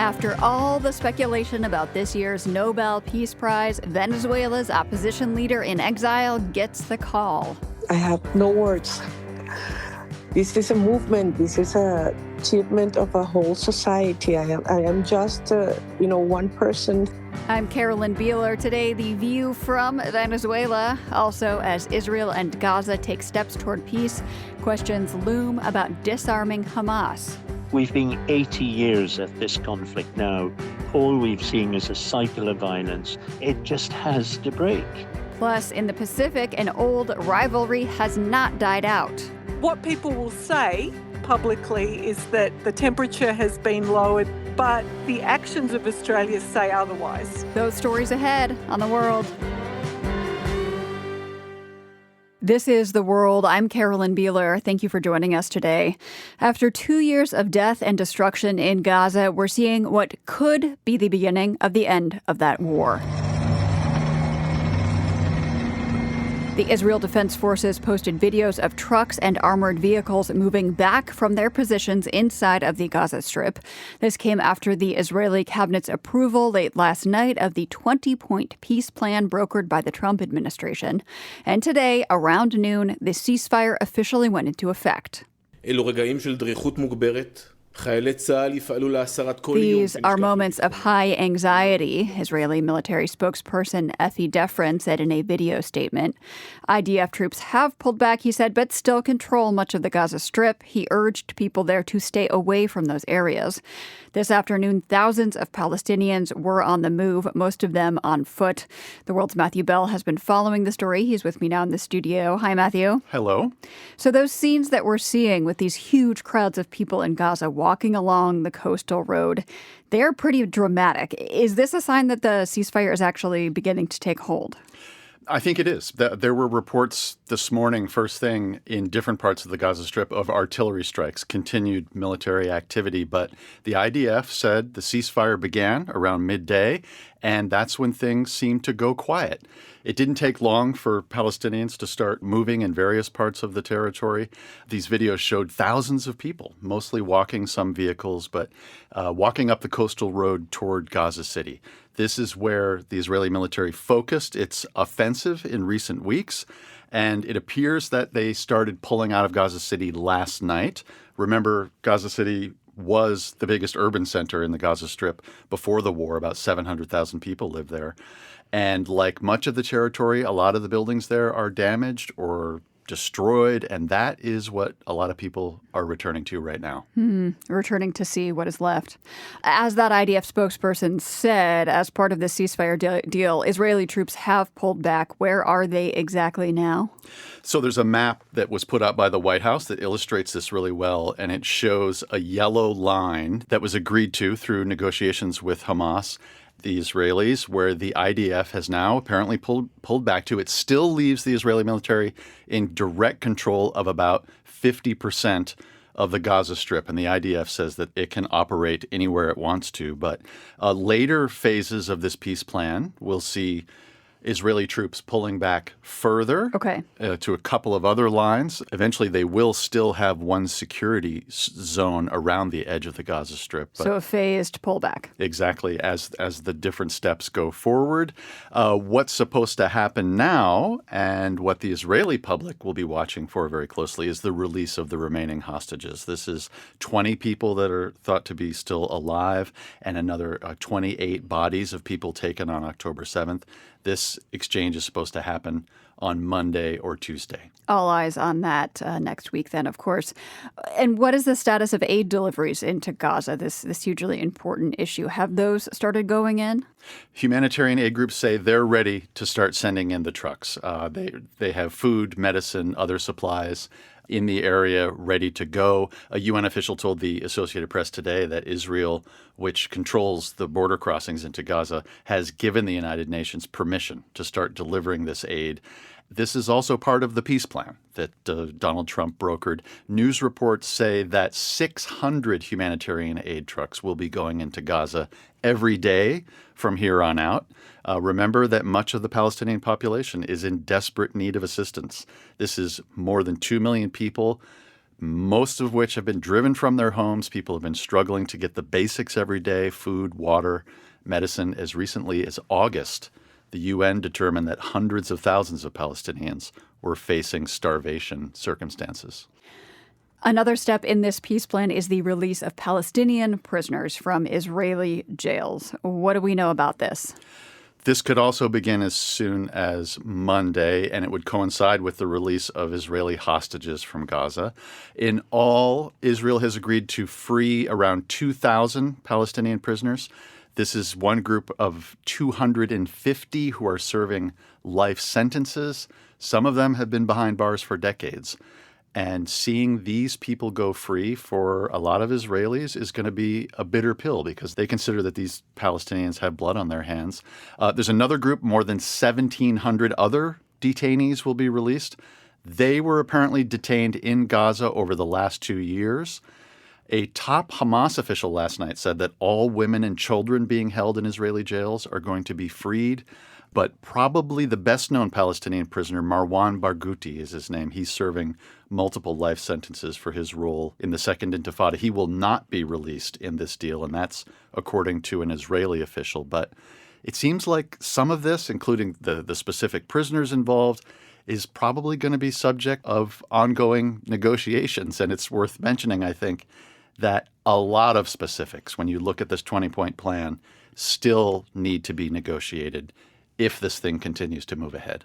After all the speculation about this year's Nobel Peace Prize, Venezuela's opposition leader in exile gets the call. I have no words. This is a movement. This is an achievement of a whole society. I am just, one person. I'm Carolyn Beeler. Today, the view from Venezuela. Also, as Israel and Gaza take steps toward peace, questions loom about disarming Hamas. We've been 80 years at this conflict now. All we've seen is a cycle of violence. It just has to break. Plus, in the Pacific, an old rivalry has not died out. What people will say publicly is that the temperature has been lowered, but the actions of Australia say otherwise. Those stories ahead on The World. This is The World. I'm Carolyn Beeler. Thank you for joining us today. After 2 years of death and destruction in Gaza, we're seeing what could be the beginning of the end of that war. The Israel Defense Forces posted videos of trucks and armored vehicles moving back from their positions inside of the Gaza Strip. This came after the Israeli cabinet's approval late last night of the 20-point peace plan brokered by the Trump administration. And today, around noon, the ceasefire officially went into effect. These are moments of high anxiety, Israeli military spokesperson Effie Defrin said in a video statement. IDF troops have pulled back, he said, but still control much of the Gaza Strip. He urged people there to stay away from those areas. This afternoon, thousands of Palestinians were on the move, most of them on foot. The World's Matthew Bell has been following the story. He's with me now in the studio. Hi, Matthew. Hello. So those scenes that we're seeing with these huge crowds of people in Gaza walking along the coastal road, they're pretty dramatic. Is this a sign that the ceasefire is actually beginning to take hold? I think it is. There were reports this morning, first thing, in different parts of the Gaza Strip of artillery strikes, continued military activity. But the IDF said the ceasefire began around midday, and that's when things seemed to go quiet. It didn't take long for Palestinians to start moving in various parts of the territory. These videos showed thousands of people, mostly walking, some vehicles, but walking up the coastal road toward Gaza City. This is where the Israeli military focused its offensive in recent weeks, and it appears that they started pulling out of Gaza City last night. Remember, Gaza City was the biggest urban center in the Gaza Strip before the war. About 700,000 people live there. And like much of the territory, a lot of the buildings there are damaged or destroyed, and that is what a lot of people are returning to right now. Returning to see what is left. As that IDF spokesperson said, as part of the ceasefire deal, Israeli troops have pulled back. Where are they exactly now? So there's a map that was put up by the White House that illustrates this really well, and it shows a yellow line that was agreed to through negotiations with Hamas, the Israelis, where the IDF has now apparently pulled back to. It still leaves the Israeli military in direct control of about 50% of the Gaza Strip, and the IDF says that it can operate anywhere it wants to. But later phases of this peace plan will see Israeli troops pulling back further to a couple of other lines. Eventually, they will still have one security zone around the edge of the Gaza Strip. So a phased pullback. Exactly, as the different steps go forward. What's supposed to happen now, and what the Israeli public will be watching for very closely, is the release of the remaining hostages. This is 20 people that are thought to be still alive, and another 28 bodies of people taken on October 7th. This exchange is supposed to happen on Monday or Tuesday. All eyes on that next week then, of course. And what is the status of aid deliveries into Gaza, this hugely important issue? Have those started going in? Humanitarian aid groups say they're ready to start sending in the trucks. They have food, medicine, other supplies in the area ready to go. A UN official told the Associated Press today that Israel, which controls the border crossings into Gaza, has given the United Nations permission to start delivering this aid. This is also part of the peace plan that Donald Trump brokered. News reports say that 600 humanitarian aid trucks will be going into Gaza every day from here on out. Remember that much of the Palestinian population is in desperate need of assistance. This is more than 2 million people most of which have been driven from their homes. People have been struggling to get the basics every day, food, water, medicine. As recently as August, the UN determined that hundreds of thousands of Palestinians were facing starvation circumstances. Another step in this peace plan is the release of Palestinian prisoners from Israeli jails. What do we know about this? This could also begin as soon as Monday, and it would coincide with the release of Israeli hostages from Gaza. In all, Israel has agreed to free around 2,000 Palestinian prisoners. This is one group of 250 who are serving life sentences. Some of them have been behind bars for decades. And seeing these people go free for a lot of Israelis is going to be a bitter pill because they consider that these Palestinians have blood on their hands. There's another group, more than 1,700 other detainees will be released. They were apparently detained in Gaza over the last 2 years. A top Hamas official last night said that all women and children being held in Israeli jails are going to be freed. But probably the best-known Palestinian prisoner, Marwan Barghouti is his name. He's serving multiple life sentences for his role in the Second Intifada. He will not be released in this deal, and that's according to an Israeli official. But it seems like some of this, including the specific prisoners involved, is probably going to be subject of ongoing negotiations. And it's worth mentioning, I think, that a lot of specifics, when you look at this 20-point plan, still need to be negotiated if this thing continues to move ahead.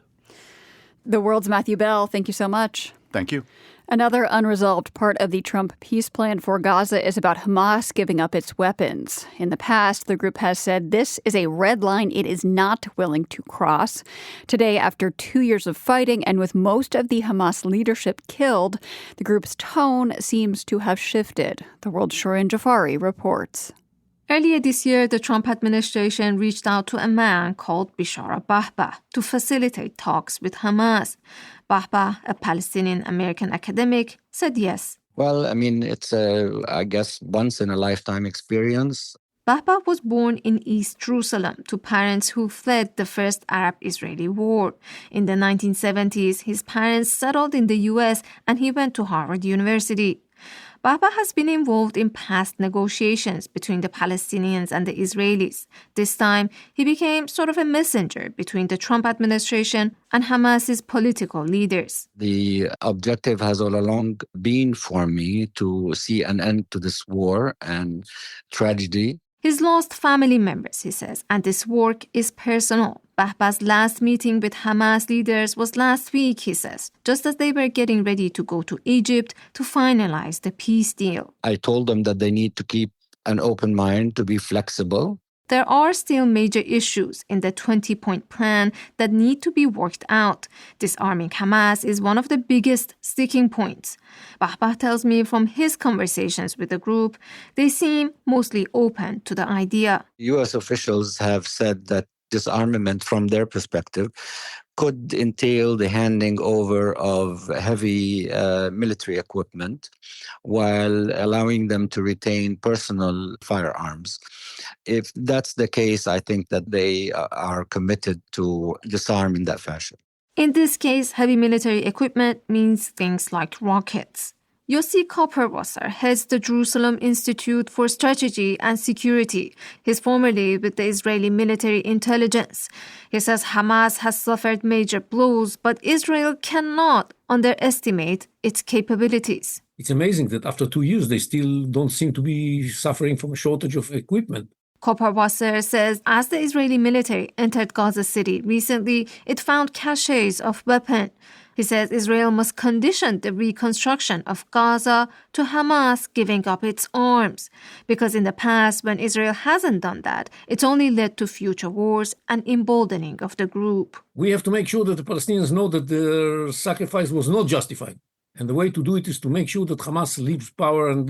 The World's Matthew Bell, thank you so much. Thank you. Another unresolved part of the Trump peace plan for Gaza is about Hamas giving up its weapons. In the past, the group has said this is a red line it is not willing to cross. Today, after 2 years of fighting and with most of the Hamas leadership killed, the group's tone seems to have shifted. The World's Shorin Jafari reports. Earlier this year, the Trump administration reached out to a man called Bishara Bahbah to facilitate talks with Hamas. Bahbah, a Palestinian-American academic, said yes. Well, it's I guess, once-in-a-lifetime experience. Bahbah was born in East Jerusalem to parents who fled the first Arab-Israeli war. In the 1970s, his parents settled in the U.S. and he went to Harvard University. Bahbah has been involved in past negotiations between the Palestinians and the Israelis. This time, he became sort of a messenger between the Trump administration and Hamas's political leaders. The objective has all along been for me to see an end to this war and tragedy. He's lost family members, he says, and this work is personal. Bahbah's last meeting with Hamas leaders was last week, he says, just as they were getting ready to go to Egypt to finalize the peace deal. I told them that they need to keep an open mind, to be flexible. There are still major issues in the 20-point plan that need to be worked out. Disarming Hamas is one of the biggest sticking points. Bahbah tells me from his conversations with the group, they seem mostly open to the idea. U.S. officials have said that disarmament, from their perspective, could entail the handing over of heavy military equipment while allowing them to retain personal firearms. If that's the case, I think that they are committed to disarm in that fashion. In this case, heavy military equipment means things like rockets. Yossi Kopperwasser heads the Jerusalem Institute for Strategy and Security. He's formerly with the Israeli military intelligence. He says Hamas has suffered major blows, but Israel cannot underestimate its capabilities. It's amazing that after 2 years, they still don't seem to be suffering from a shortage of equipment. Kopperwasser says as the Israeli military entered Gaza City recently, it found caches of weapons. He says Israel must condition the reconstruction of Gaza to Hamas giving up its arms. Because in the past, when Israel hasn't done that, it's only led to future wars and emboldening of the group. We have to make sure that the Palestinians know that their sacrifice was not justified. And the way to do it is to make sure that Hamas leaves power and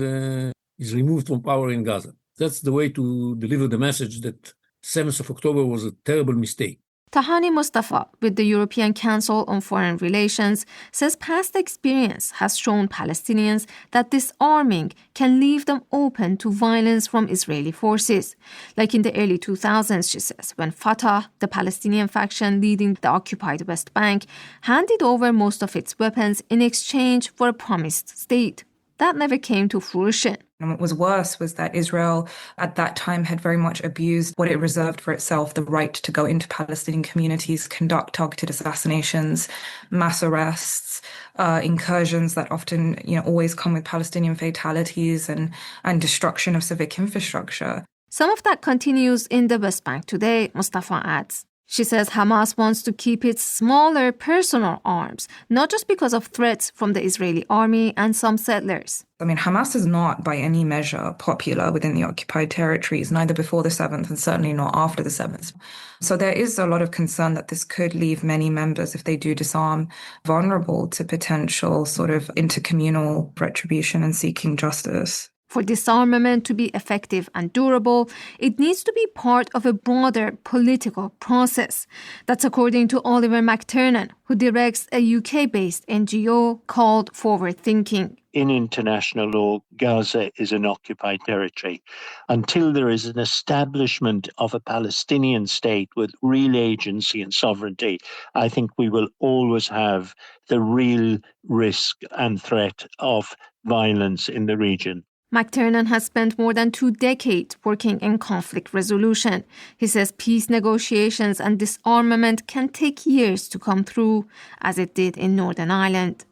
is removed from power in Gaza. That's the way to deliver the message that 7th of October was a terrible mistake. Tahani Mustafa, with the European Council on Foreign Relations, says past experience has shown Palestinians that disarming can leave them open to violence from Israeli forces. Like in the early 2000s, she says, when Fatah, the Palestinian faction leading the occupied West Bank, handed over most of its weapons in exchange for a promised state. that never came to fruition. And what was worse was that Israel at that time had very much abused what it reserved for itself, the right to go into Palestinian communities, conduct targeted assassinations, mass arrests, incursions that often, always come with Palestinian fatalities and destruction of civic infrastructure. Some of that continues in the West Bank today, Mustafa adds. She says Hamas wants to keep its smaller personal arms, not just because of threats from the Israeli army and some settlers. Hamas is not by any measure popular within the occupied territories, neither before the 7th and certainly not after the 7th. So there is a lot of concern that this could leave many members, if they do disarm, vulnerable to potential sort of intercommunal retribution and seeking justice. For disarmament to be effective and durable, it needs to be part of a broader political process. That's according to Oliver McTernan, who directs a UK-based NGO called Forward Thinking. In international law, Gaza is an occupied territory. Until there is an establishment of a Palestinian state with real agency and sovereignty, I think we will always have the real risk and threat of violence in the region. McTernan has spent more than 2 decades working in conflict resolution. He says peace negotiations and disarmament can take years to come through, as it did in Northern Ireland.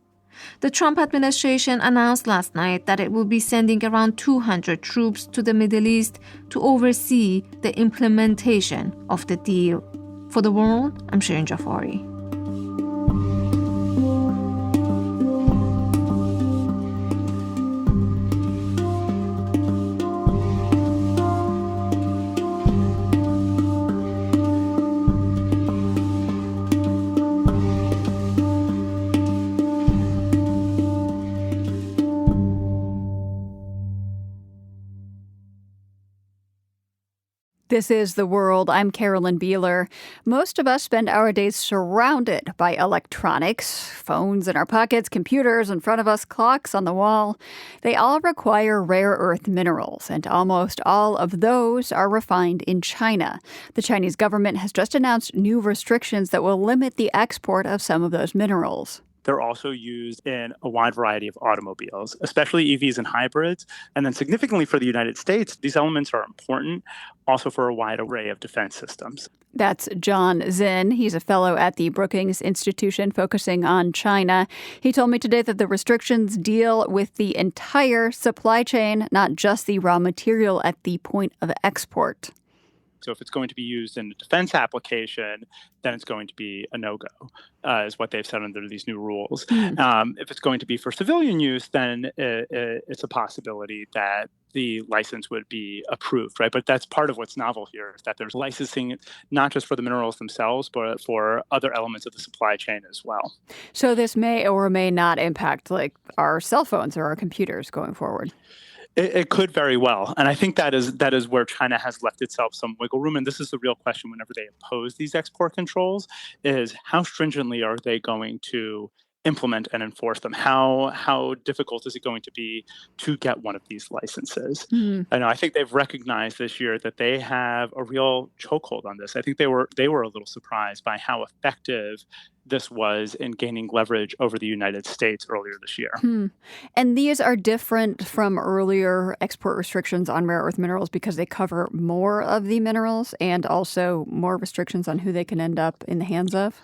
The Trump administration announced last night that it will be sending around 200 troops to the Middle East to oversee the implementation of the deal. For The World, I'm Shirin Jafari. This is The World. I'm Carolyn Beeler. Most of us spend our days surrounded by electronics, phones in our pockets, computers in front of us, clocks on the wall. They all require rare earth minerals, and almost all of those are refined in China. The Chinese government has just announced new restrictions that will limit the export of some of those minerals. They're also used in a wide variety of automobiles, especially EVs and hybrids. And then significantly for the United States, these elements are important also for a wide array of defense systems. That's John Zinn. He's a fellow at the Brookings Institution focusing on China. He told me today that the restrictions deal with the entire supply chain, not just the raw material at the point of export. So if it's going to be used in a defense application, then it's going to be a no-go, is what they've said under these new rules. If it's going to be for civilian use, then it's a possibility that the license would be approved, right? But that's part of what's novel here, is that there's licensing not just for the minerals themselves, but for other elements of the supply chain as well. So this may or may not impact like our cell phones or our computers going forward. It could very well. And I think that is where China has left itself some wiggle room. And this is the real question whenever they impose these export controls, is how stringently are they going to implement and enforce them? How difficult is it going to be to get one of these licenses? And I think they've recognized this year that they have a real chokehold on this. I think they were a little surprised by how effective this was in gaining leverage over the United States earlier this year. And these are different from earlier export restrictions on rare earth minerals because they cover more of the minerals and also more restrictions on who they can end up in the hands of?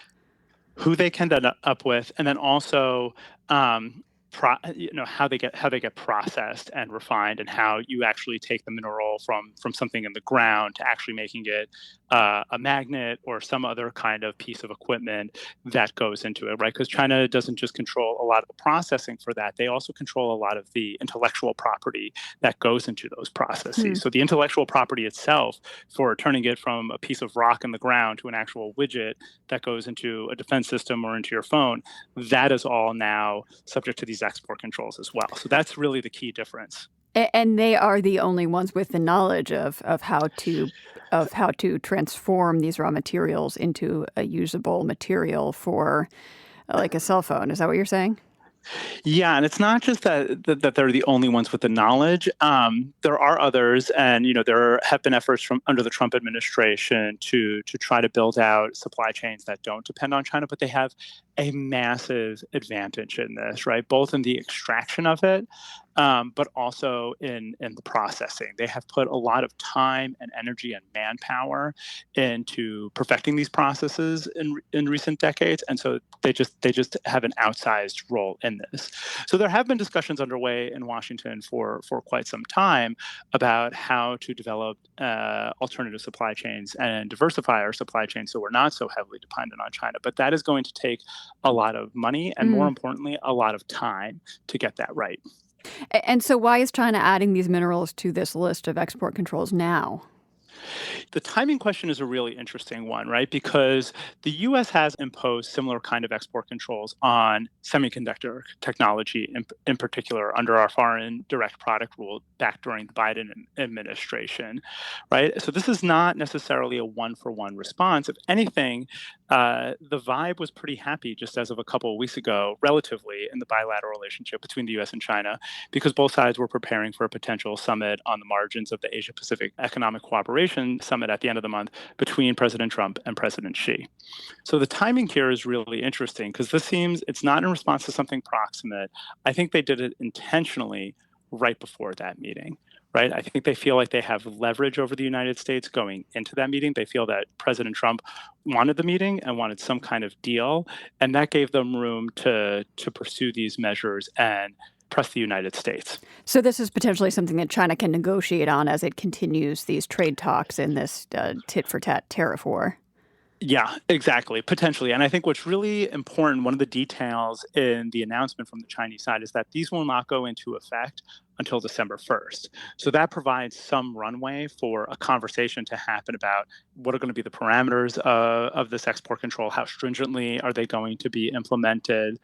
Who they can end up with, and then also how they get processed and refined, and how you actually take the mineral from something in the ground to actually making it a magnet or some other kind of piece of equipment that goes into it, right? Because China doesn't just control a lot of the processing for that; they also control a lot of the intellectual property that goes into those processes. So the intellectual property itself, for turning it from a piece of rock in the ground to an actual widget that goes into a defense system or into your phone, that is all now subject to these export controls as well. So that's really the key difference. And they are the only ones with the knowledge of how to transform these raw materials into a usable material for like a cell phone. Is that what you're saying? Yeah, and it's not just that they're the only ones with the knowledge. There are others, and there have been efforts from under the Trump administration to try to build out supply chains that don't depend on China, but they have a massive advantage in this, right? Both in the extraction of it, but also in the processing. They have put a lot of time and energy and manpower into perfecting these processes in recent decades, and so they just have an outsized role in this. So there have been discussions underway in Washington for quite some time about how to develop alternative supply chains and diversify our supply chain so we're not so heavily dependent on China. But that is going to take a lot of money and, more importantly, a lot of time to get that right. And so why is China adding these minerals to this list of export controls now? The timing question is a really interesting one, right? Because the U.S. has imposed similar kind of export controls on semiconductor technology, in particular, under our foreign direct product rule back during the Biden administration, right? So this is not necessarily a one-for-one response. If anything, the vibe was pretty happy just as of a couple of weeks ago, relatively, in the bilateral relationship between the U.S. and China, because both sides were preparing for a potential summit on the margins of the Asia-Pacific Economic Cooperation Summit at the end of the month between President Trump and President Xi. So the timing here is really interesting because it's not in response to something proximate. I think they did it intentionally right before that meeting. Right? I think they feel like they have leverage over the United States going into that meeting. They feel that President Trump wanted the meeting and wanted some kind of deal, and that gave them room to pursue these measures and press the United States. So this is potentially something that China can negotiate on as it continues these trade talks in this tit-for-tat tariff war. Yeah, exactly, potentially. And I think what's really important, one of the details in the announcement from the Chinese side is that these will not go into effect until December 1st. So that provides some runway for a conversation to happen about what are going to be the parameters of this export control, how stringently are they going to be implemented,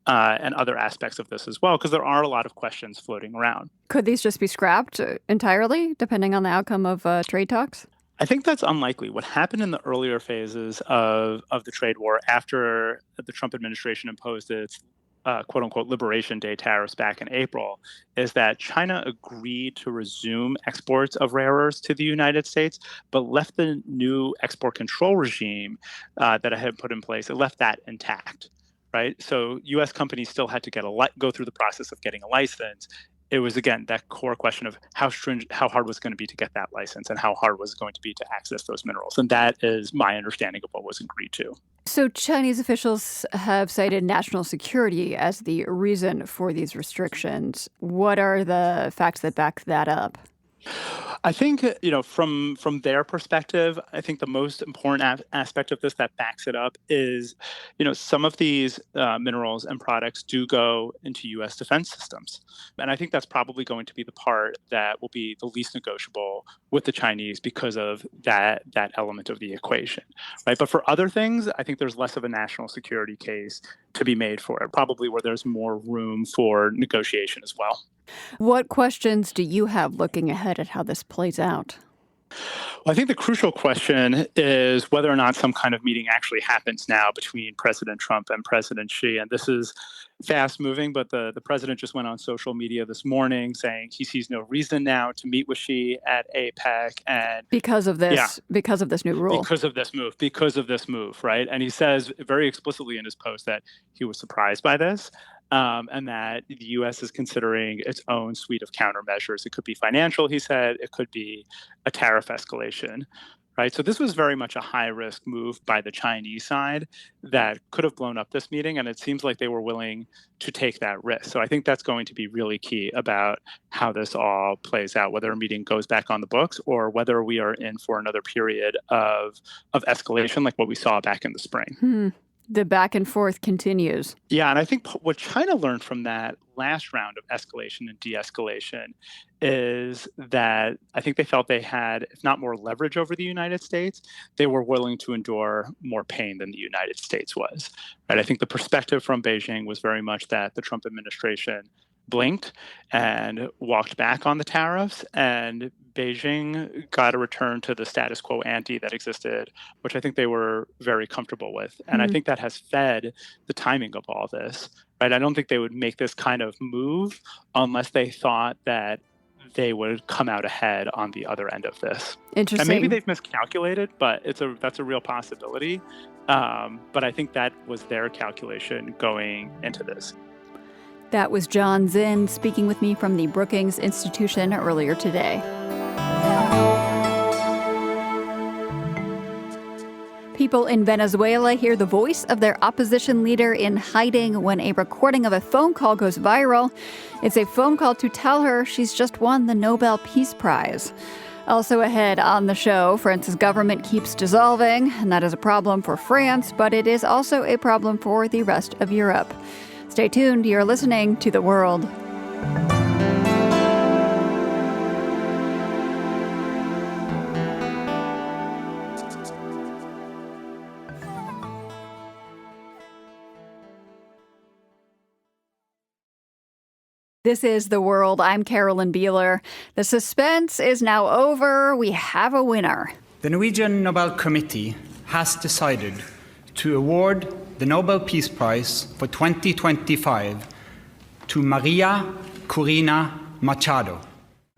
and other aspects of this as well, because there are a lot of questions floating around. Could these just be scrapped entirely, depending on the outcome of trade talks? I think that's unlikely. What happened in the earlier phases of the trade war after the Trump administration imposed its quote-unquote Liberation Day tariffs back in April is that China agreed to resume exports of rare earths to the United States, but left the new export control regime that it had put in place, it left that intact, right? So U.S. companies still had to go through the process of getting a license. It was, again, that core question of how hard was it going to be to get that license and how hard was it going to be to access those minerals. And that is my understanding of what was agreed to. So Chinese officials have cited national security as the reason for these restrictions. What are the facts that back that up? I think, from their perspective, I think the most important aspect of this that backs it up is, some of these minerals and products do go into U.S. defense systems. And I think that's probably going to be the part that will be the least negotiable with the Chinese because of that element of the equation, right? But for other things, I think there's less of a national security case to be made for it, probably where there's more room for negotiation as well. What questions do you have looking ahead at how this plays out? Well, I think the crucial question is whether or not some kind of meeting actually happens now between President Trump and President Xi. And this is fast moving, but the president just went on social media this morning saying he sees no reason now to meet with Xi at APEC. And because of this new rule. Because of this move, right? And he says very explicitly in his post that he was surprised by this. And that the U.S. is considering its own suite of countermeasures. It could be financial, he said. It could be a tariff escalation, right? So this was very much a high-risk move by the Chinese side that could have blown up this meeting, and it seems like they were willing to take that risk. So I think that's going to be really key about how this all plays out, whether a meeting goes back on the books or whether we are in for another period of escalation like what we saw back in the spring. The back and forth continues. Yeah, and I think what China learned from that last round of escalation and de-escalation is that I think they felt they had, if not more leverage over the United States, they were willing to endure more pain than the United States was. Right? I think the perspective from Beijing was very much that the Trump administration blinked and walked back on the tariffs, and Beijing got a return to the status quo ante that existed, which I think they were very comfortable with. And I think that has fed the timing of all this, right? I don't think they would make this kind of move unless they thought that they would come out ahead on the other end of this. Interesting. And maybe they've miscalculated, but that's a real possibility. But I think that was their calculation going into this. That was John Zinn speaking with me from the Brookings Institution earlier today. People in Venezuela hear the voice of their opposition leader in hiding when a recording of a phone call goes viral. It's a phone call to tell her she's just won the Nobel Peace Prize. Also ahead on the show, France's government keeps dissolving, and that is a problem for France, but it is also a problem for the rest of Europe. Stay tuned. You're listening to The World. This is The World. I'm Carolyn Beeler. The suspense is now over. We have a winner. The Norwegian Nobel Committee has decided to award the Nobel Peace Prize for 2025 to María Corina Machado.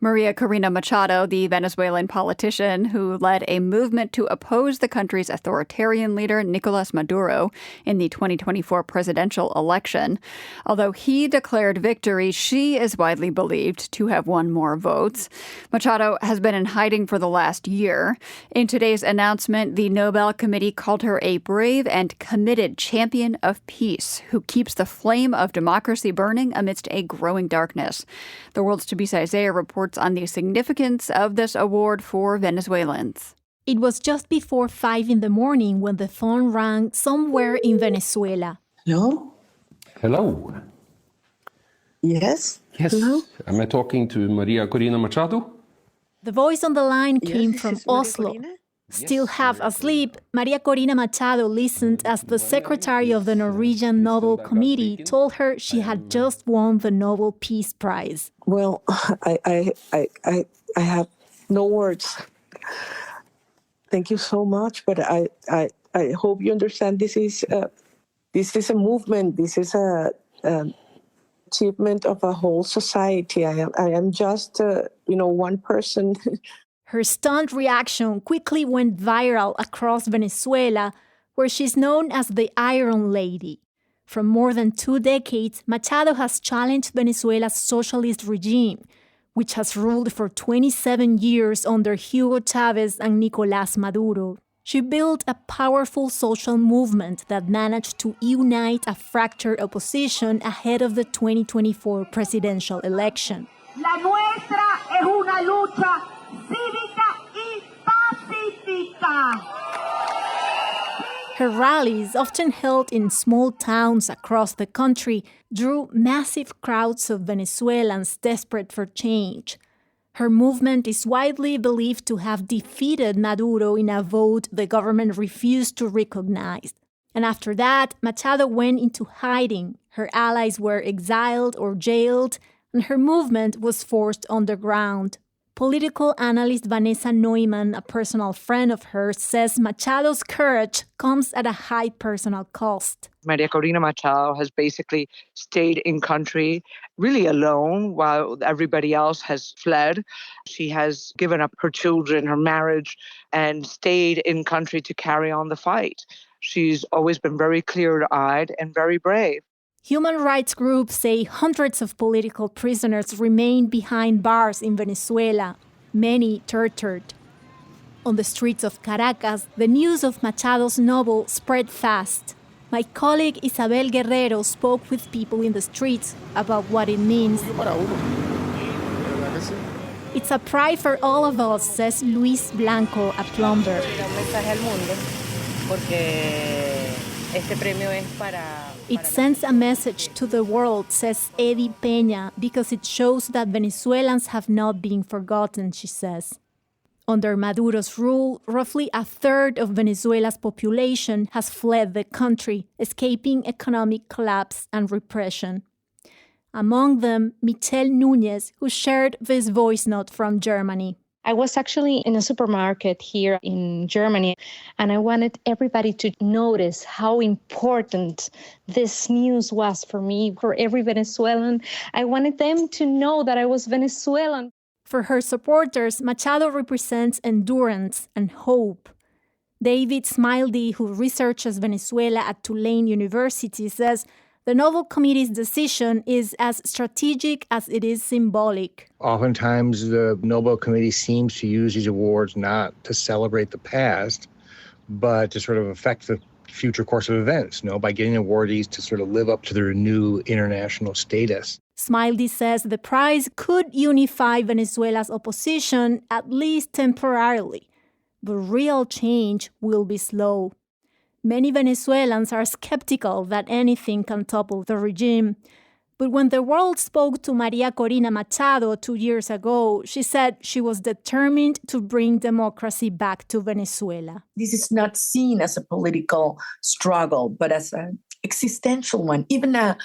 María Corina Machado, the Venezuelan politician who led a movement to oppose the country's authoritarian leader, Nicolás Maduro, in the 2024 presidential election. Although he declared victory, she is widely believed to have won more votes. Machado has been in hiding for the last year. In today's announcement, the Nobel Committee called her a brave and committed champion of peace who keeps the flame of democracy burning amidst a growing darkness. The World's Tabisa Isaiah reports on the significance of this award for Venezuelans. It was just before 5 a.m. when the phone rang somewhere in Venezuela. Hello? Hello. Yes? Yes. Hello? Am I talking to María Corina Machado? The voice on the line came from Oslo. Corina? Still half asleep, María Corina Machado listened as the secretary of the Norwegian Nobel Committee told her she had just won the Nobel Peace Prize. Well, I have no words. Thank you so much, but I hope you understand this is a movement. This is a achievement of a whole society. I am just one person. Her stunned reaction quickly went viral across Venezuela, where she's known as the Iron Lady. For more than 2 decades, Machado has challenged Venezuela's socialist regime, which has ruled for 27 years under Hugo Chavez and Nicolás Maduro. She built a powerful social movement that managed to unite a fractured opposition ahead of the 2024 presidential election. La nuestra es una lucha cívica y pacífica. Her rallies, often held in small towns across the country, drew massive crowds of Venezuelans desperate for change. Her movement is widely believed to have defeated Maduro in a vote the government refused to recognize. And after that, Machado went into hiding. Her allies were exiled or jailed, and her movement was forced underground. Political analyst Vanessa Neumann, a personal friend of hers, says Machado's courage comes at a high personal cost. María Corina Machado has basically stayed in country really alone while everybody else has fled. She has given up her children, her marriage, and stayed in country to carry on the fight. She's always been very clear-eyed and very brave. Human rights groups say hundreds of political prisoners remain behind bars in Venezuela, many tortured. On the streets of Caracas, the news of Machado's novel spread fast. My colleague Isabel Guerrero spoke with people in the streets about what it means. It's a pride for all of us, says Luis Blanco, a plumber. It sends a message to the world, says Eddie Peña, because it shows that Venezuelans have not been forgotten, she says. Under Maduro's rule, roughly a third of Venezuela's population has fled the country, escaping economic collapse and repression. Among them, Michelle Núñez, who shared this voice note from Germany. I was actually in a supermarket here in Germany, and I wanted everybody to notice how important this news was for me, for every Venezuelan. I wanted them to know that I was Venezuelan. For her supporters, Machado represents endurance and hope. David Smiley, who researches Venezuela at Tulane University, says The Nobel Committee's decision is as strategic as it is symbolic. Oftentimes, the Nobel Committee seems to use these awards not to celebrate the past, but to sort of affect the future course of events, by getting awardees to sort of live up to their new international status. Smiley says the prize could unify Venezuela's opposition, at least temporarily. But real change will be slow. Many Venezuelans are skeptical that anything can topple the regime. But when the world spoke to María Corina Machado 2 years ago, she said she was determined to bring democracy back to Venezuela. This is not seen as a political struggle, but as an existential one, even a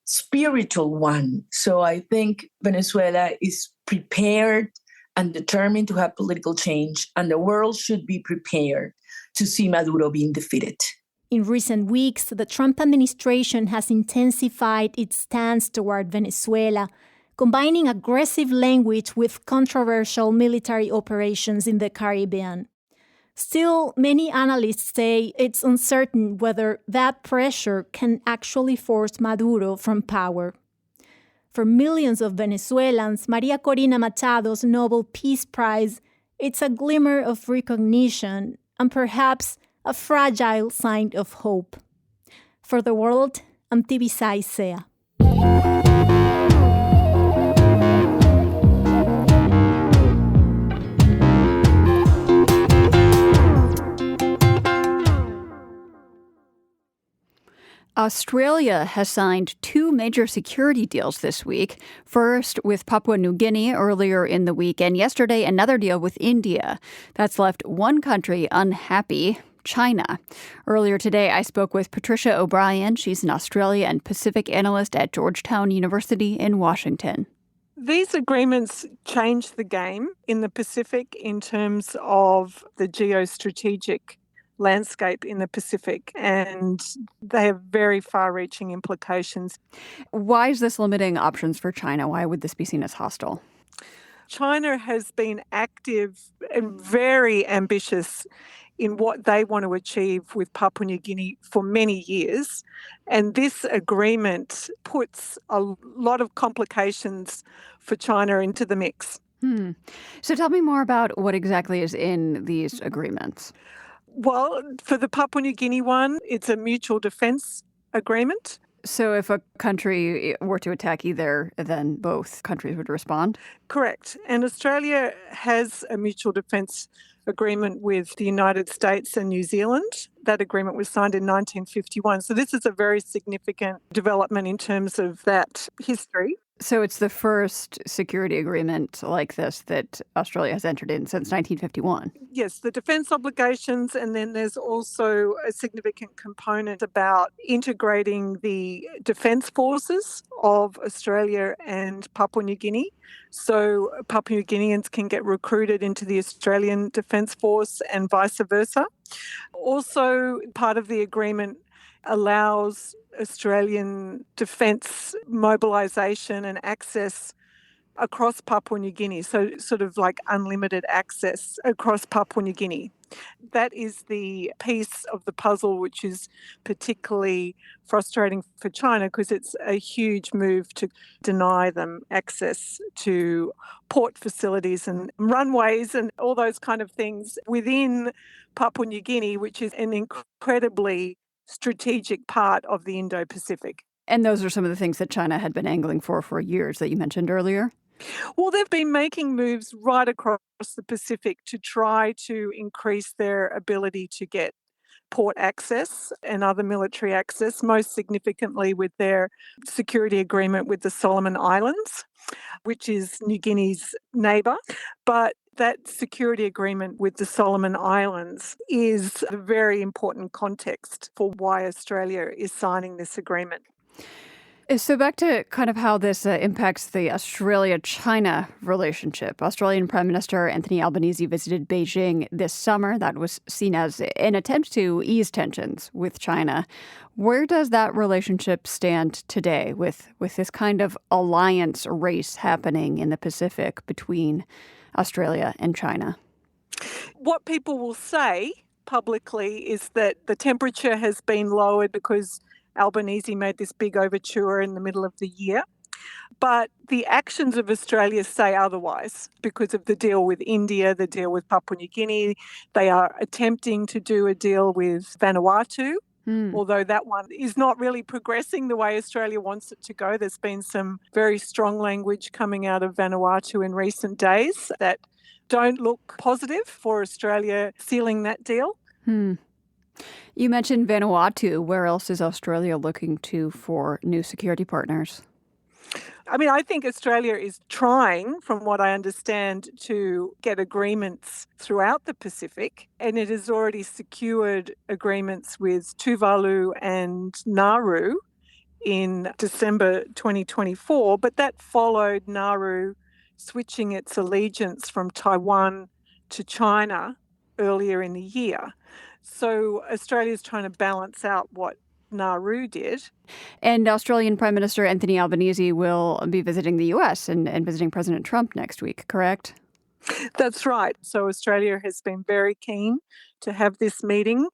spiritual one. So I think Venezuela is prepared and determined to have political change, and the world should be prepared to see Maduro being defeated. In recent weeks, the Trump administration has intensified its stance toward Venezuela, combining aggressive language with controversial military operations in the Caribbean. Still, many analysts say it's uncertain whether that pressure can actually force Maduro from power. For millions of Venezuelans, María Corina Machado's Nobel Peace Prize, it's a glimmer of recognition and perhaps a fragile sign of hope. For the world, I'm Tibisay Sea. Australia has signed 2 major security deals this week. First, with Papua New Guinea earlier in the week, and yesterday another deal with India. That's left one country unhappy, China. Earlier today, I spoke with Patricia O'Brien. She's an Australia and Pacific analyst at Georgetown University in Washington. These agreements change the game in the Pacific in terms of the geostrategic landscape in the Pacific, and they have very far-reaching implications. Why is this limiting options for China? Why would this be seen as hostile? China has been active and very ambitious in what they want to achieve with Papua New Guinea for many years, and this agreement puts a lot of complications for China into the mix. So tell me more about what exactly is in these agreements. Well, for the Papua New Guinea one, it's a mutual defence agreement. So if a country were to attack either, then both countries would respond? Correct. And Australia has a mutual defence agreement with the United States and New Zealand. That agreement was signed in 1951. So this is a very significant development in terms of that history. So it's the first security agreement like this that Australia has entered in since 1951. Yes, the defence obligations, and then there's also a significant component about integrating the defence forces of Australia and Papua New Guinea. So Papua New Guineans can get recruited into the Australian Defence Force and vice versa. Also, part of the agreement allows Australian defence mobilisation and access across Papua New Guinea, so sort of like unlimited access across Papua New Guinea. That is the piece of the puzzle which is particularly frustrating for China because it's a huge move to deny them access to port facilities and runways and all those kind of things within Papua New Guinea, which is an incredibly strategic part of the Indo-Pacific. And those are some of the things that China had been angling for years that you mentioned earlier? Well, they've been making moves right across the Pacific to try to increase their ability to get port access and other military access, most significantly with their security agreement with the Solomon Islands, which is New Guinea's neighbour. But that security agreement with the Solomon Islands is a very important context for why Australia is signing this agreement. So back to kind of how this impacts the Australia-China relationship. Australian Prime Minister Anthony Albanese visited Beijing this summer. That was seen as an attempt to ease tensions with China. Where does that relationship stand today with this kind of alliance race happening in the Pacific between Australia and China? What people will say publicly is that the temperature has been lowered because Albanese made this big overture in the middle of the year. But the actions of Australia say otherwise because of the deal with India, the deal with Papua New Guinea. They are attempting to do a deal with Vanuatu, although that one is not really progressing the way Australia wants it to go. There's been some very strong language coming out of Vanuatu in recent days that don't look positive for Australia sealing that deal. You mentioned Vanuatu. Where else is Australia looking to for new security partners? I mean, I think Australia is trying, from what I understand, to get agreements throughout the Pacific, and it has already secured agreements with Tuvalu and Nauru in December 2024, but that followed Nauru switching its allegiance from Taiwan to China earlier in the year. So Australia is trying to balance out what Nauru did. And Australian Prime Minister Anthony Albanese will be visiting the U.S. and visiting President Trump next week, correct? That's right. So Australia has been very keen to have this meeting.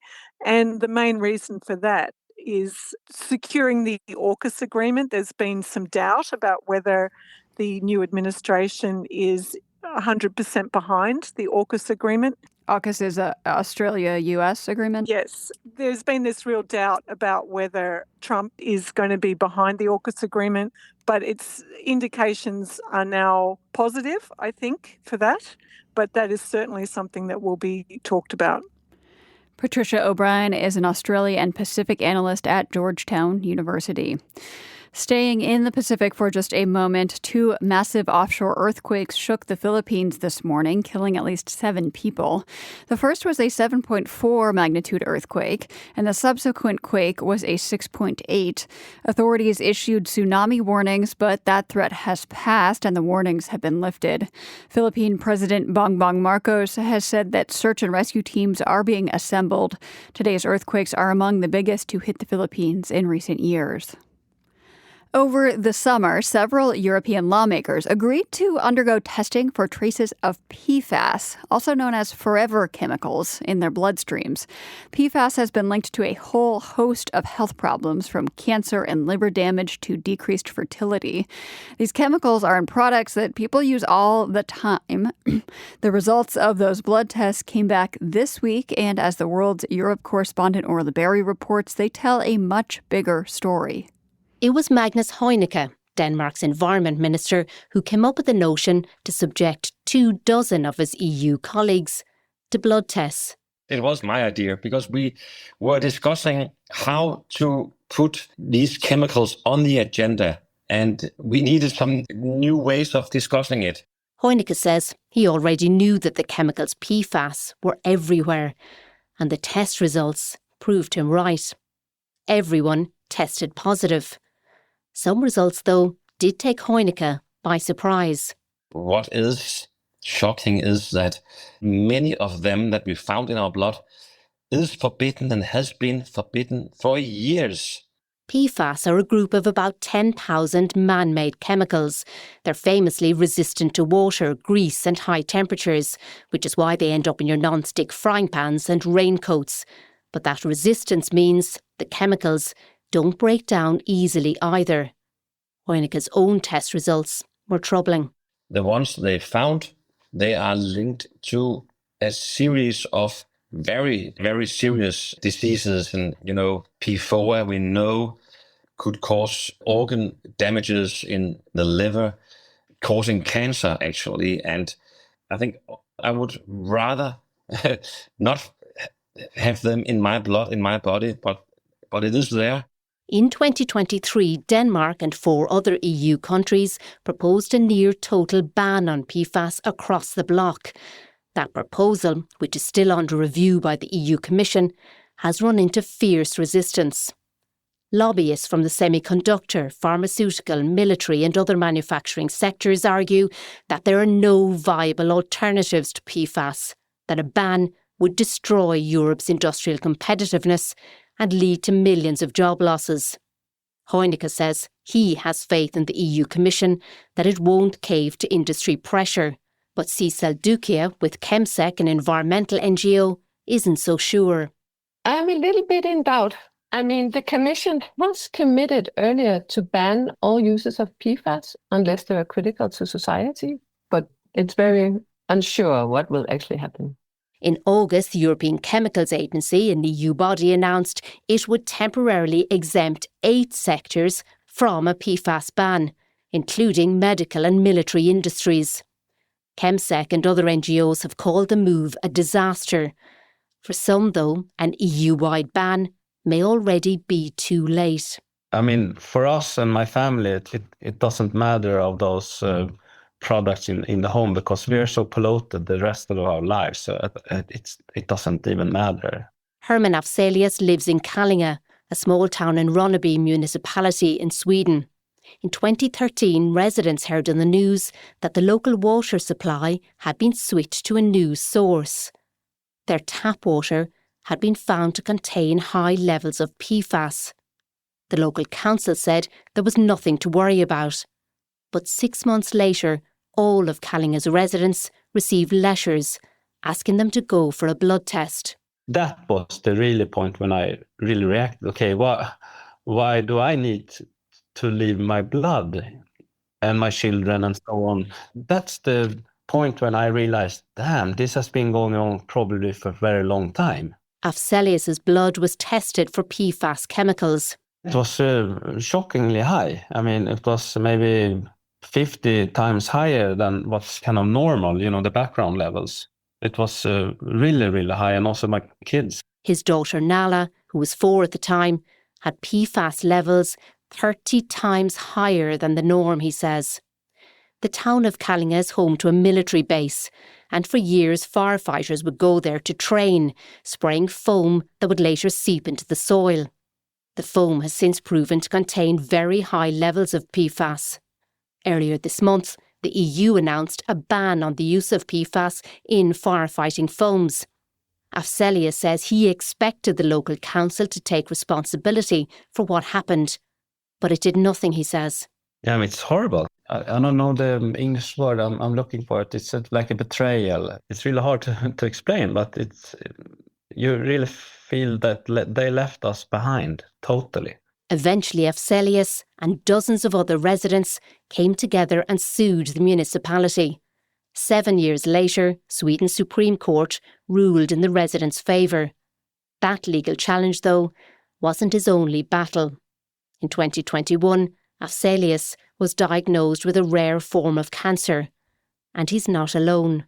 And the main reason for that is securing the AUKUS agreement. There's been some doubt about whether the new administration is 100% behind the AUKUS agreement. AUKUS is an Australia-US agreement? Yes. There's been this real doubt about whether Trump is going to be behind the AUKUS agreement, but its indications are now positive, I think, for that. But that is certainly something that will be talked about. Patricia O'Brien is an Australia and Pacific analyst at Georgetown University. Staying in the Pacific for just a moment, 2 massive offshore earthquakes shook the Philippines this morning, killing at least 7 people. The first was a 7.4 magnitude earthquake, and the subsequent quake was a 6.8. Authorities issued tsunami warnings, but that threat has passed and the warnings have been lifted. Philippine President Bongbong Marcos has said that search and rescue teams are being assembled. Today's earthquakes are among the biggest to hit the Philippines in recent years. Over the summer, several European lawmakers agreed to undergo testing for traces of PFAS, also known as forever chemicals, in their bloodstreams. PFAS has been linked to a whole host of health problems, from cancer and liver damage to decreased fertility. These chemicals are in products that people use all the time. The results of those blood tests came back this week, and as the World's Europe correspondent Orla Berry reports, they tell a much bigger story. It was Magnus Heunicke, Denmark's environment minister, who came up with the notion to subject 24 of his EU colleagues to blood tests. It was my idea because we were discussing how to put these chemicals on the agenda, and we needed some new ways of discussing it. Heunicke says he already knew that the chemicals PFAS were everywhere, and the test results proved him right. Everyone tested positive. Some results, though, did take Heunicke by surprise. What is shocking is that many of them that we found in our blood is forbidden and has been forbidden for years. PFAS are a group of about 10,000 man-made chemicals. They're famously resistant to water, grease and high temperatures, which is why they end up in your non-stick frying pans and raincoats. But that resistance means the chemicals don't break down easily either. Heunicke's own test results were troubling. The ones they found, they are linked to a series of very, very serious diseases. And, P4, we know, could cause organ damages in the liver, causing cancer, actually. And I think I would rather not have them in my blood, in my body, but it is there. In 2023, Denmark and 4 other EU countries proposed a near-total ban on PFAS across the bloc. That proposal, which is still under review by the EU Commission, has run into fierce resistance. Lobbyists from the semiconductor, pharmaceutical, military and other manufacturing sectors argue that there are no viable alternatives to PFAS, that a ban would destroy Europe's industrial competitiveness and lead to millions of job losses. Heunicke says he has faith in the EU Commission that it won't cave to industry pressure. But Cecil Dukia with ChemSec, an environmental NGO, isn't so sure. I'm a little bit in doubt. I mean, the Commission was committed earlier to ban all uses of PFAS unless they are critical to society, but it's very unsure what will actually happen. In August, the European Chemicals Agency, an EU body, announced it would temporarily exempt 8 sectors from a PFAS ban, including medical and military industries. ChemSec and other NGOs have called the move a disaster. For some, though, an EU-wide ban may already be too late. I mean, for us and my family, it doesn't matter of those products in the home because we are so polluted the rest of our lives. So it doesn't even matter. Herman Afzelius lives in Kallinge, a small town in Ronneby municipality in Sweden. In 2013, residents heard on the news that the local water supply had been switched to a new source. Their tap water had been found to contain high levels of PFAS. The local council said there was nothing to worry about. But 6 months later, all of Kallinge's residents received letters asking them to go for a blood test. That was the really point when I really reacted. Okay, why do I need to leave my blood and my children and so on? That's the point when I realized, damn, this has been going on probably for a very long time. Afzelius's blood was tested for PFAS chemicals. It was shockingly high. I mean, it was maybe 50 times higher than what's kind of normal, the background levels. It was really, really high, and also my kids. His daughter Nala, who was 4 at the time, had PFAS levels 30 times higher than the norm, he says. The town of Kallinge is home to a military base, and for years firefighters would go there to train, spraying foam that would later seep into the soil. The foam has since proven to contain very high levels of PFAS. Earlier this month, the EU announced a ban on the use of PFAS in firefighting foams. Afzelius says he expected the local council to take responsibility for what happened, but it did nothing, he says. Yeah, I mean, it's horrible. I don't know the English word I'm looking for. It's like a betrayal. It's really hard to explain, but you really feel that they left us behind, totally. Eventually, Afzelius and dozens of other residents came together and sued the municipality. 7 years later, Sweden's Supreme Court ruled in the residents' favour. That legal challenge, though, wasn't his only battle. In 2021, Afzelius was diagnosed with a rare form of cancer, and he's not alone.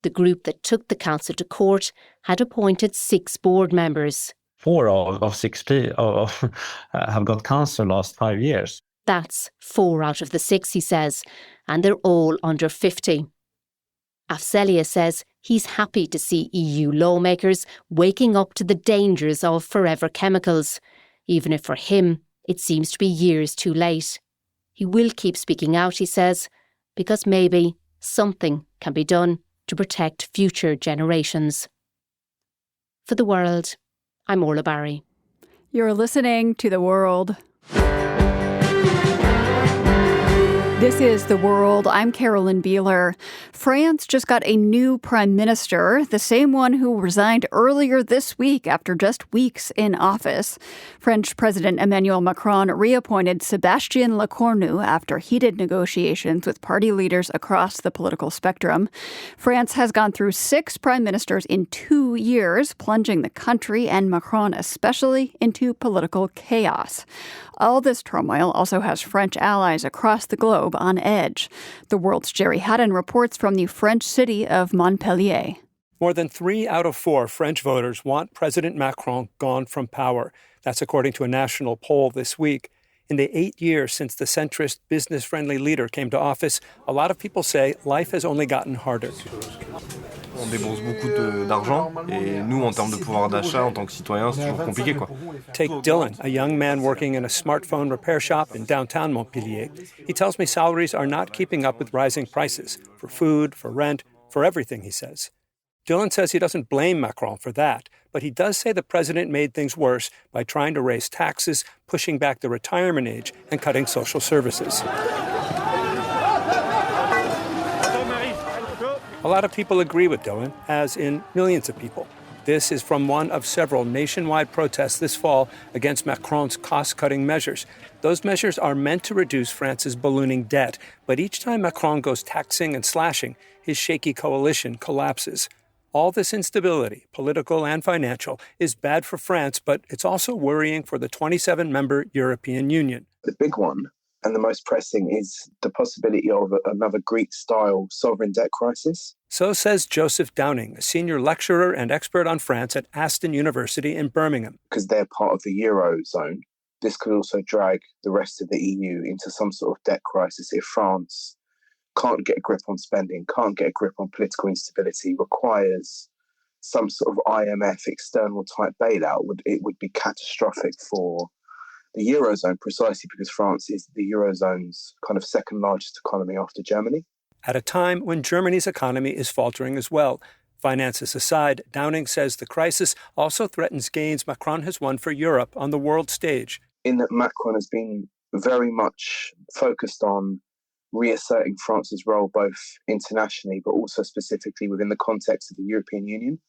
The group that took the council to court had appointed 6 board members. 4 of 60 have got cancer last 5 years. That's 4 out of the 6, he says, and they're all under 50. Afzelius says he's happy to see EU lawmakers waking up to the dangers of forever chemicals, even if for him it seems to be years too late. He will keep speaking out, he says, because maybe something can be done to protect future generations. For The World, I'm Orla Barry. You're listening to The World. This is The World. I'm Carolyn Beeler. France just got a new prime minister, the same one who resigned earlier this week after just weeks in office. French President Emmanuel Macron reappointed Sébastien Lecornu after heated negotiations with party leaders across the political spectrum. France has gone through 6 prime ministers in 2 years, plunging the country, and Macron especially, into political chaos. All this turmoil also has French allies across the globe on edge. The World's Jerry Haddon reports from the French city of Montpellier. More than 3 out of 4 French voters want President Macron gone from power. That's according to a national poll this week. In the 8 years since the centrist, business-friendly leader came to office, a lot of people say life has only gotten harder. On débourse beaucoup d'argent, et nous, en termes de pouvoir d'achat, en tant que citoyens, c'est toujours compliqué, quoi. Take Dylan, a young man working in a smartphone repair shop in downtown Montpellier. He tells me salaries are not keeping up with rising prices for food, for rent, for everything, he says. Dylan says he doesn't blame Macron for that, but he does say the president made things worse by trying to raise taxes, pushing back the retirement age, and cutting social services. A lot of people agree with Dylan, as in millions of people. This is from one of several nationwide protests this fall against Macron's cost-cutting measures. Those measures are meant to reduce France's ballooning debt, but each time Macron goes taxing and slashing, his shaky coalition collapses. All this instability, political and financial, is bad for France, but it's also worrying for the 27-member European Union. The big one, and the most pressing, is the possibility of another Greek-style sovereign debt crisis. So says Joseph Downing, a senior lecturer and expert on France at Aston University in Birmingham. Because they're part of the Eurozone, this could also drag the rest of the EU into some sort of debt crisis if France can't get a grip on spending, can't get a grip on political instability, requires some sort of IMF external type bailout. It would be catastrophic for the Eurozone, precisely because France is the Eurozone's kind of second largest economy after Germany. At a time when Germany's economy is faltering as well. Finances aside, Downing says the crisis also threatens gains Macron has won for Europe on the world stage. In that Macron has been very much focused on reasserting France's role both internationally but also specifically within the context of the European Union.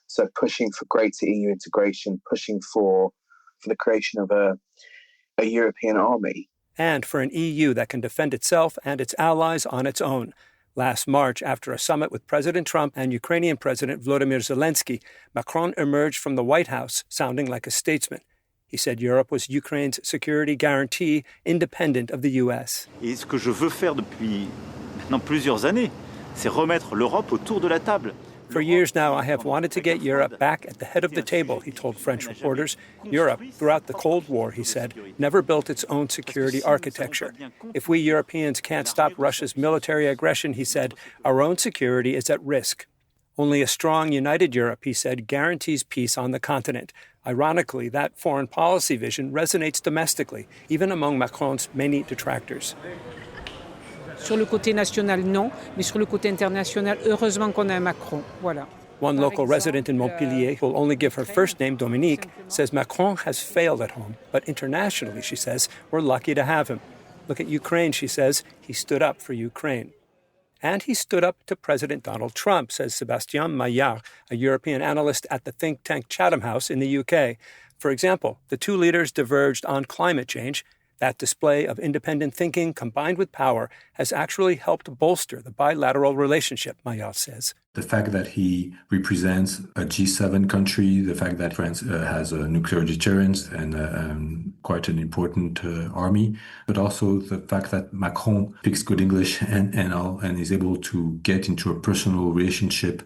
So pushing for greater EU integration, pushing for the creation of a European army. And for an EU that can defend itself and its allies on its own. Last March, after a summit with President Trump and Ukrainian President Volodymyr Zelensky, Macron emerged from the White House sounding like a statesman. He said Europe was Ukraine's security guarantee, independent of the U.S. Et ce que je veux faire depuis maintenant plusieurs années, c'est remettre l'Europe autour de la table. For years now, I have wanted to get Europe back at the head of the table, he told French reporters. Europe, throughout the Cold War, he said, never built its own security architecture. If we Europeans can't stop Russia's military aggression, he said, our own security is at risk. Only a strong, united Europe, he said, guarantees peace on the continent. Ironically, that foreign policy vision resonates domestically, even among Macron's many detractors. Sur le côté national, non, mais sur le côté international, heureusement qu'on a un Macron. Voilà. One local resident in Montpellier, who will only give her first name, Dominique, says Macron has failed at home. But internationally, she says, we're lucky to have him. Look at Ukraine, she says. He stood up for Ukraine. And he stood up to President Donald Trump, says Sébastien Maillard, a European analyst at the think tank Chatham House in the UK. For example, the two leaders diverged on climate change. That display of independent thinking combined with power has actually helped bolster the bilateral relationship, Maillard says. The fact that he represents a G7 country, the fact that France has a nuclear deterrence and quite an important army, but also the fact that Macron speaks good English and is able to get into a personal relationship.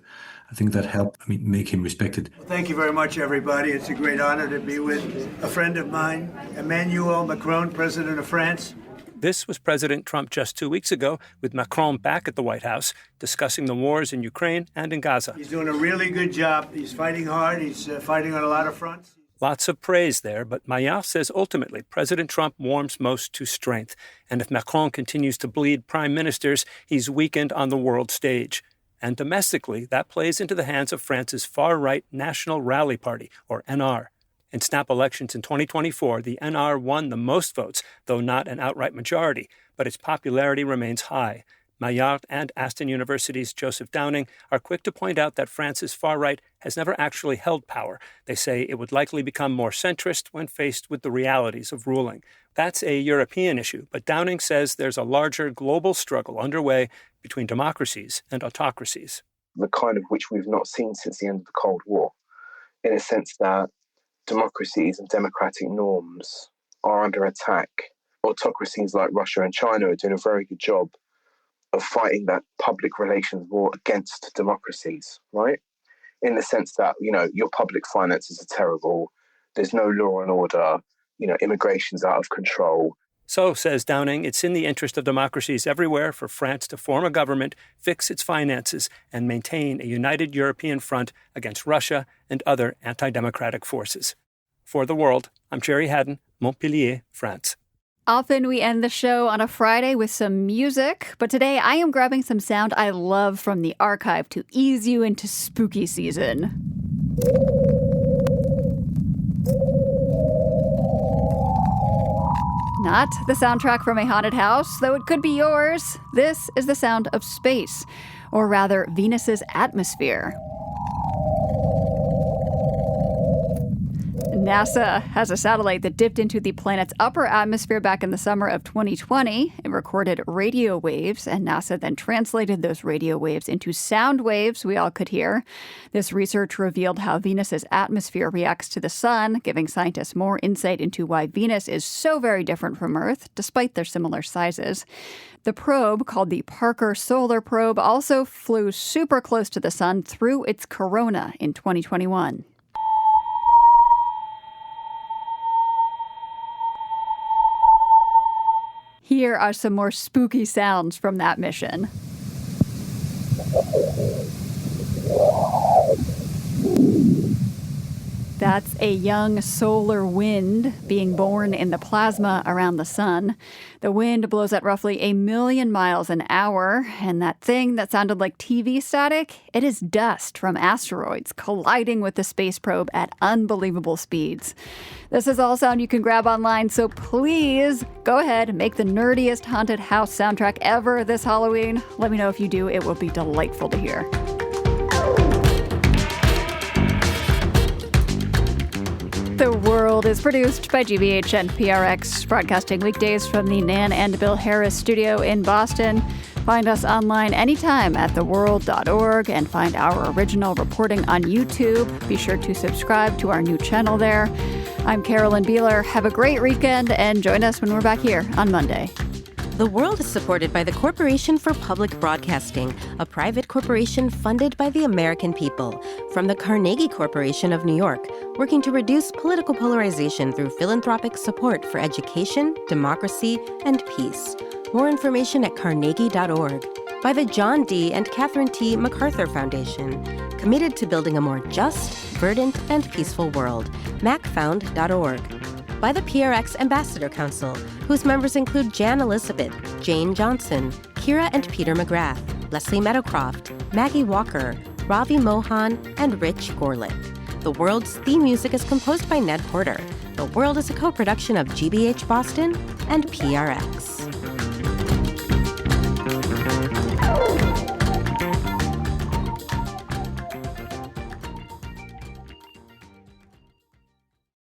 I think that helped make him respected. Well, thank you very much, everybody. It's a great honor to be with a friend of mine, Emmanuel Macron, President of France. This was President Trump just 2 weeks ago, with Macron back at the White House, discussing the wars in Ukraine and in Gaza. He's doing a really good job. He's fighting hard. He's fighting on a lot of fronts. Lots of praise there, but Maillard says ultimately President Trump warms most to strength. And if Macron continues to bleed prime ministers, he's weakened on the world stage. And domestically, that plays into the hands of France's far-right National Rally Party, or NR. In snap elections in 2024, the NR won the most votes, though not an outright majority, but its popularity remains high. Maillard and Aston University's Joseph Downing are quick to point out that France's far right has never actually held power. They say it would likely become more centrist when faced with the realities of ruling. That's a European issue, but Downing says there's a larger global struggle underway between democracies and autocracies. The kind of which we've not seen since the end of the Cold War, in a sense that democracies and democratic norms are under attack. Autocracies like Russia and China are doing a very good job of fighting that public relations war against democracies, right? In the sense that, your public finances are terrible, there's no law and order, immigration's out of control. So, says Downing, it's in the interest of democracies everywhere for France to form a government, fix its finances, and maintain a united European front against Russia and other anti-democratic forces. For The World, I'm Jerry Haddon, Montpellier, France. Often we end the show on a Friday with some music, but today I am grabbing some sound I love from the archive to ease you into spooky season. Not the soundtrack from a haunted house, though it could be yours. This is the sound of space, or rather Venus's atmosphere. NASA has a satellite that dipped into the planet's upper atmosphere back in the summer of 2020. It recorded radio waves, and NASA then translated those radio waves into sound waves we all could hear. This research revealed how Venus's atmosphere reacts to the sun, giving scientists more insight into why Venus is so very different from Earth, despite their similar sizes. The probe, called the Parker Solar Probe, also flew super close to the sun through its corona in 2021. Here are some more spooky sounds from that mission. That's a young solar wind being born in the plasma around the sun. The wind blows at roughly 1 million miles an hour, and that thing that sounded like TV static, it is dust from asteroids colliding with the space probe at unbelievable speeds. This is all sound you can grab online, so please go ahead and make the nerdiest haunted house soundtrack ever this Halloween. Let me know if you do. It will be delightful to hear. The World is produced by GBH and PRX, broadcasting weekdays from the Nan and Bill Harris studio in Boston. Find us online anytime at theworld.org and find our original reporting on YouTube. Be sure to subscribe to our new channel there. I'm Carolyn Beeler. Have a great weekend and join us when we're back here on Monday. The World is supported by the Corporation for Public Broadcasting, a private corporation funded by the American people, from the Carnegie Corporation of New York, working to reduce political polarization through philanthropic support for education, democracy, and peace. More information at carnegie.org. By the John D. and Catherine T. MacArthur Foundation, committed to building a more just, verdant, and peaceful world. macfound.org. By the PRX Ambassador Council, whose members include Jan Elizabeth, Jane Johnson, Kira and Peter McGrath, Leslie Meadowcroft, Maggie Walker, Ravi Mohan, and Rich Gorlick. The World's theme music is composed by Ned Porter. The World is a co-production of GBH Boston and PRX.